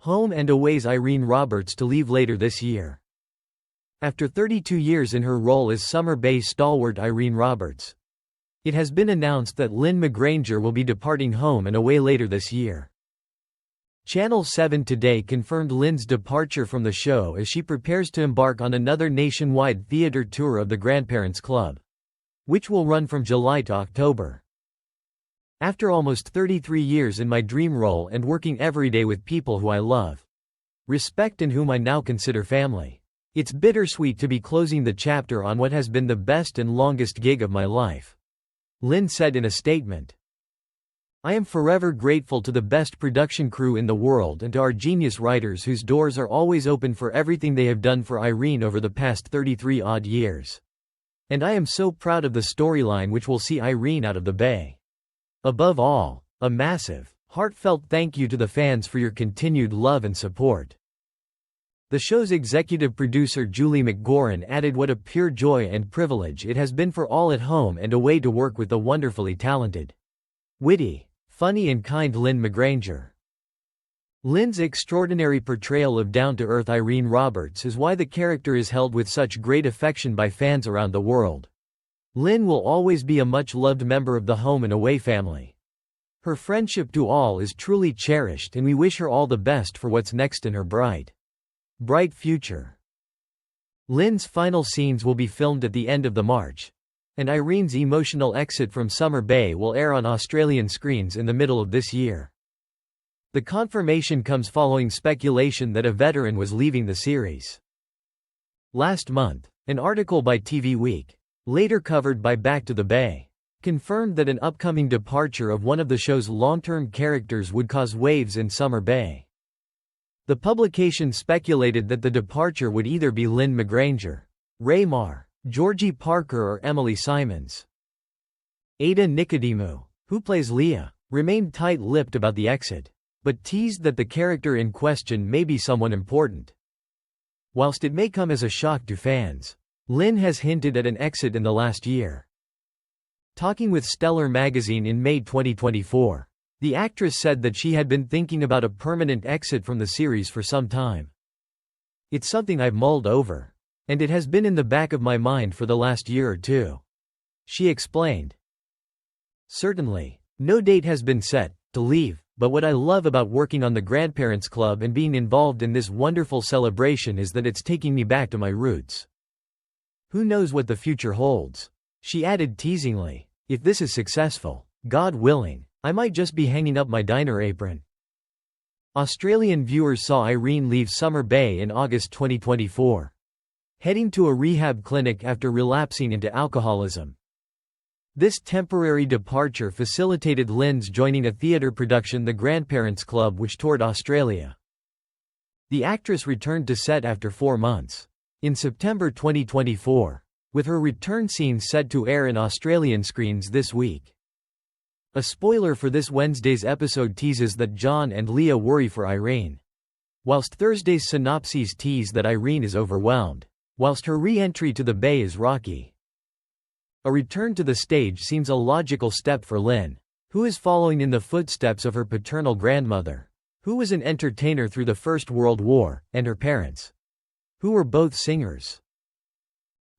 Home and Away's Irene Roberts to leave later this year. After 32 years in her role as Summer Bay stalwart Irene Roberts, it has been announced that Lynne McGranger will be departing Home and Away later this year. Channel 7 today confirmed Lynne's departure from the show as she prepares to embark on another nationwide theater tour of the Grandparents Club, which will run from July to October. After almost 33 years in my dream role and working every day with people who I love, respect and whom I now consider family, it's bittersweet to be closing the chapter on what has been the best and longest gig of my life, Lynne said in a statement. I am forever grateful to the best production crew in the world and to our genius writers whose doors are always open for everything they have done for Irene over the past 33-odd years. And I am so proud of the storyline which will see Irene out of the Bay. Above all, a massive, heartfelt thank you to the fans for your continued love and support. The show's executive producer Julie McGoran added what a pure joy and privilege it has been for all at Home and Away to work with the wonderfully talented, witty, funny and kind Lynne McGranger. Lynne's extraordinary portrayal of down-to-earth Irene Roberts is why the character is held with such great affection by fans around the world. Lynne will always be a much-loved member of the Home and Away family. Her friendship to all is truly cherished and we wish her all the best for what's next in her bright future. Lynne's final scenes will be filmed at the end of the March, and Irene's emotional exit from Summer Bay will air on Australian screens in the middle of this year. The confirmation comes following speculation that a veteran was leaving the series. Last month, an article by TV Week, later covered by Back to the Bay, confirmed that an upcoming departure of one of the show's long-term characters would cause waves in Summer Bay. The publication speculated that the departure would either be Lynne McGranger, Ray Marr, Georgie Parker or Emily Simons. Ada Nicodemu, who plays Leah, remained tight-lipped about the exit, but teased that the character in question may be someone important. Whilst it may come as a shock to fans, Lynne has hinted at an exit in the last year. Talking with Stellar magazine in May 2024, the actress said that she had been thinking about a permanent exit from the series for some time. It's something I've mulled over, and it has been in the back of my mind for the last year or two, she explained. Certainly, no date has been set to leave, but what I love about working on the Grandparents Club and being involved in this wonderful celebration is that it's taking me back to my roots. Who knows what the future holds? She added teasingly, if this is successful, God willing, I might just be hanging up my diner apron. Australian viewers saw Irene leave Summer Bay in August 2024, heading to a rehab clinic after relapsing into alcoholism. This temporary departure facilitated Lynne's joining a theatre production, The Grandparents Club, which toured Australia. The actress returned to set after 4 months, in September 2024, with her return scene set to air in Australian screens this week. A spoiler for this Wednesday's episode teases that John and Leah worry for Irene, whilst Thursday's synopses tease that Irene is overwhelmed, whilst her re-entry to the Bay is rocky. A return to the stage seems a logical step for Lynne, who is following in the footsteps of her paternal grandmother, who was an entertainer through the First World War, and her parents, who were both singers.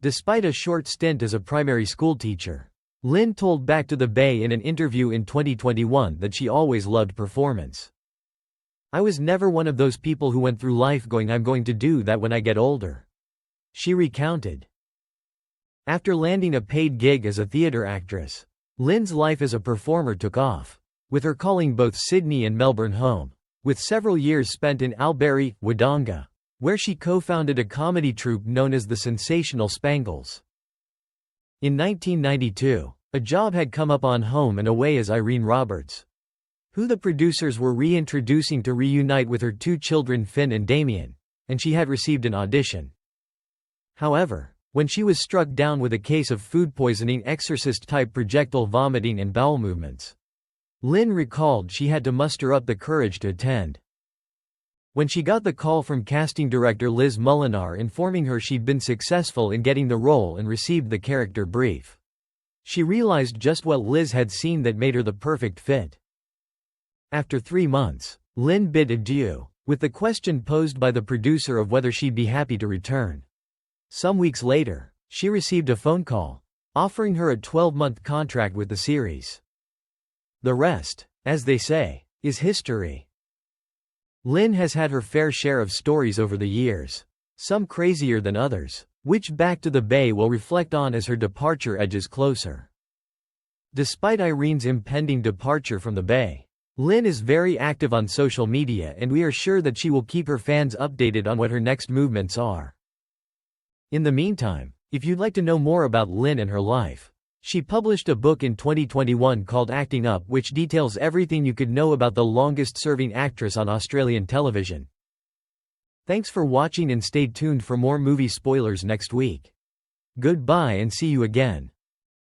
Despite a short stint as a primary school teacher, Lynne told Back to the Bay in an interview in 2021 that she always loved performance. I was never one of those people who went through life going, I'm going to do that when I get older, she recounted. After landing a paid gig as a theatre actress, Lynne's life as a performer took off, with her calling both Sydney and Melbourne home, with several years spent in Albury, Wodonga, where she co-founded a comedy troupe known as the Sensational Spangles. In 1992, a job had come up on Home and Away as Irene Roberts, who the producers were reintroducing to reunite with her 2 children Finn and Damien, and she had received an audition. However, when she was struck down with a case of food poisoning, exorcist-type projectile vomiting and bowel movements, Lynne recalled she had to muster up the courage to attend. When she got the call from casting director Liz Mulinar informing her she'd been successful in getting the role and received the character brief, she realized just what Liz had seen that made her the perfect fit. After 3 months, Lynne bid adieu, with the question posed by the producer of whether she'd be happy to return. Some weeks later, she received a phone call, offering her a 12-month contract with the series. The rest, as they say, is history. Lynne has had her fair share of stories over the years, some crazier than others, which Back to the Bay will reflect on as her departure edges closer. Despite Irene's impending departure from the Bay, Lynne is very active on social media, and we are sure that she will keep her fans updated on what her next movements are. In the meantime, if you'd like to know more about Lynne and her life, she published a book in 2021 called Acting Up, which details everything you could know about the longest-serving actress on Australian television. Thanks for watching and stay tuned for more movie spoilers next week. Goodbye and see you again.